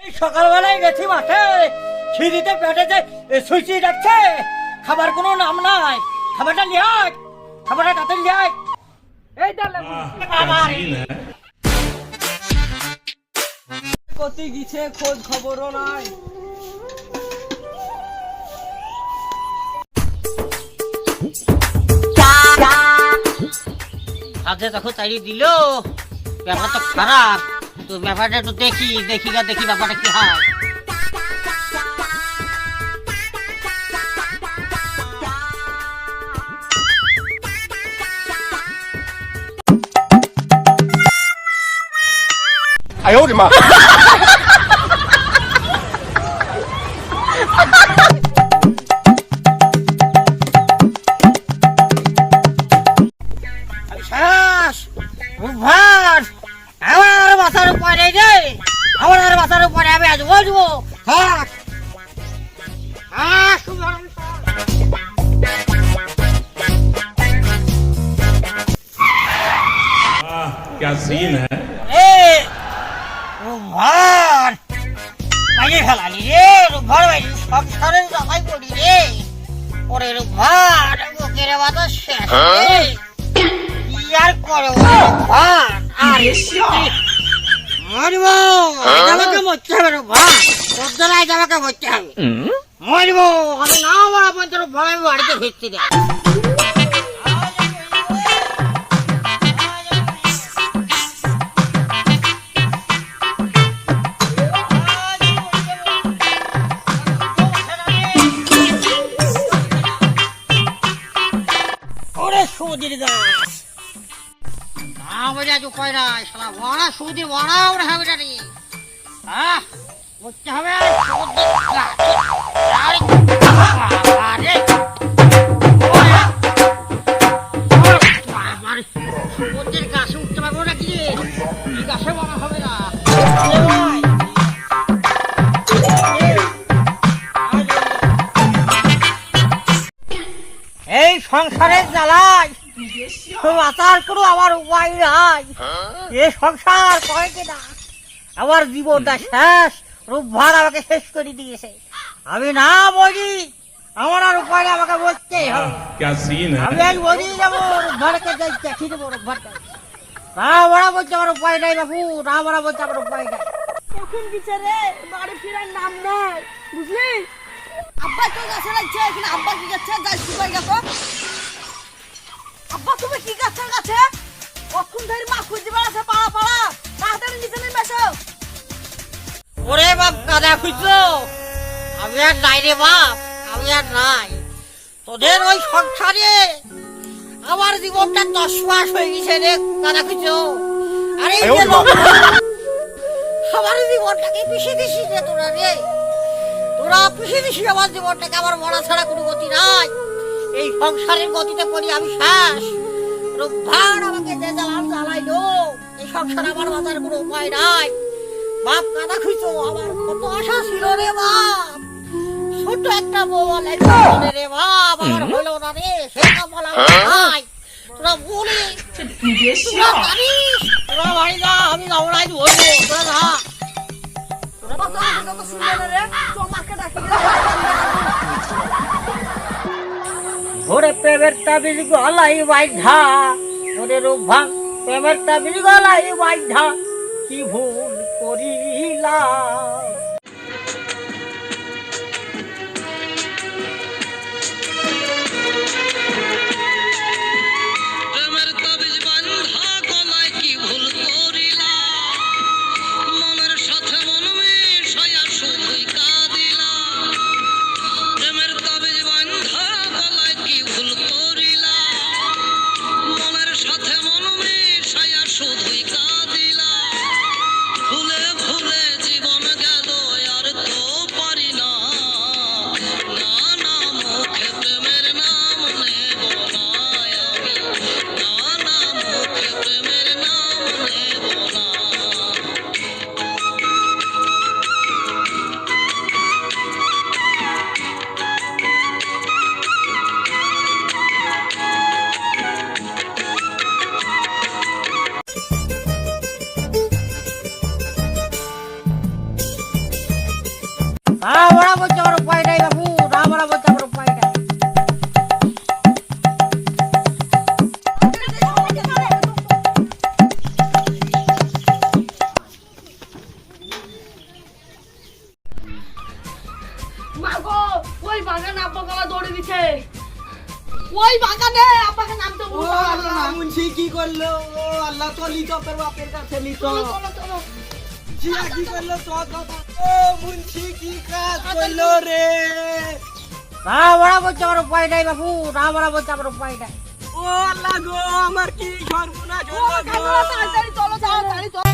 সকালবেলায় গেছি মাঠে, খিদিতে পেটে যে সুইচি যাচ্ছে, খাবার কোনো নাম নাই। খাবারটা নিয়ে আয়, খাবারটা তাতে নিয়ে আয়। এই কতি গিছে খোঁজ খবরও নাই। হাতে তখন চালিয়ে দিল, ব্যাপার তো খারাপ। তো ব্যাপারটা একটু দেখি ব্যাপারটা কি হয়।哎呦我的妈！ আমার মাথার উপরে রে, আমার মাথার উপরে আমি আজ বলবো। क्या सीन है? ফেলালি রে রুভার, সংসারের জামাই পড়ি রে। ওরে রুভার বুকের বাতা শেষ রে। কি আর করে রুভার, মরবো আমাকে মরতে হবে রুভার, তোর দ্বারাই আমাকে মরতে হবে। মরবো আমি না মরা পর্যন্ত রুভার আমি বাড়িতে ফিরছি না। সুদির গাছ আমার আজ উপায় নাই, শালা বড়া সুদি বড়া ওরা হবে না রে। বুঝতে হবে সুদির গাছে উঠতে পারবো নাকি রে, গাছে বড়া হবে না। এই সংসারের জ্বালায় বাঁচার কোনো আমার উপায় নাই। এ সংসার কয় কিনা আমার জীবনটা শেষ, রূপভার আমাকে শেষ করে দিয়েছে। আমি না বলি আমার আর উপায় নেই, আমাকে বলতেই হবে। আমি আজ বলি যাবো রূপভারকে দেখি দেবো। রূপভারটা না বড়া বলছে আমার উপায় নাই বাবু, না বড়া বলছে আমার উপায় নাই। কখন গিছে রে, বাড়ি ফিরার নাম নাই বুঝলি। আব্বা তো গাছে লাগছে, এখানে আব্বা কি গাছে যাই শুকাই গেছো। আব্বা তুমি কি গাছের কাছে কখন ধরে মা খুঁজে বেড়াচ্ছে পাড়া পাড়া, তাড়াতাড়ি নিচে নেমে এসো। ওরে বাপ কাদা খুঁজছো, আমি আর নাই রে বাপ, আমি আর নাই। তোদের ওই সংসারে আমার জীবনটা 10 মাস হয়ে গেছে রে কাদা খুঁজছো। আরে আমার জীবনটাকে পিছিয়ে দিছিস রে তোরা রে, তোরা পিছিয়ে দিছিস আমার জীবনটাকে। আমার মরা ছাড়া কোনো গতি নাই, এই সংসারের গতিতে পড়ি আমি শেষ। রূপভার আমাকে যে জ্বালান জ্বালাইলো, এই সংসার আমার বাঁচার কোনো উপায় নাই। বাপ কাদা খুঁজছো, আমার কত আশা ছিল রে বাপ, ছোট একটা মোবাইল রে বাপ, আমার হলো না রে, সেটা বলা নাই। তোরা বলি তোরা জানিস, তোরা বাড়ি যা, আমি দৌড়াই বলবো, তোরা যা। ওরে প্রেমের তাবিজ গলাই বাইধা, ওরে রূপভা প্রেমের তাবিজ গলাই বাইধা, কি ভুল করিলাম। শুধুই কাঁদিলা, ভুলে ভুলে জীবন গেল। না বড়া বলছে আমার উপায় নাই বাবু, না বড়া বলছে আমার উপায় নাই। মা গো, ওই বাগান আব্বা গলা দৌড়ে দিছে। ওই বাগানে আব্বাকে নামতে ও বললো আল্লাহ, না। মুন্সি কি করলো? ও আল্লাহ, চলি তো তোর বাপের কাছে লিতো। চলো চলো চলো। জিয়া কি করলো? ও মুন্সি কি কাজ করলো রে? না বড়া বলছে আমার উপায় নাই বাবু, না বড়া বলছে আমার উপায় নাই। ও আল্লাহ গো, আমার কি সর্বনাশ ও হলো গো? কাজলা তাড়াতাড়ি চলো তাড়াতাড়ি চলো।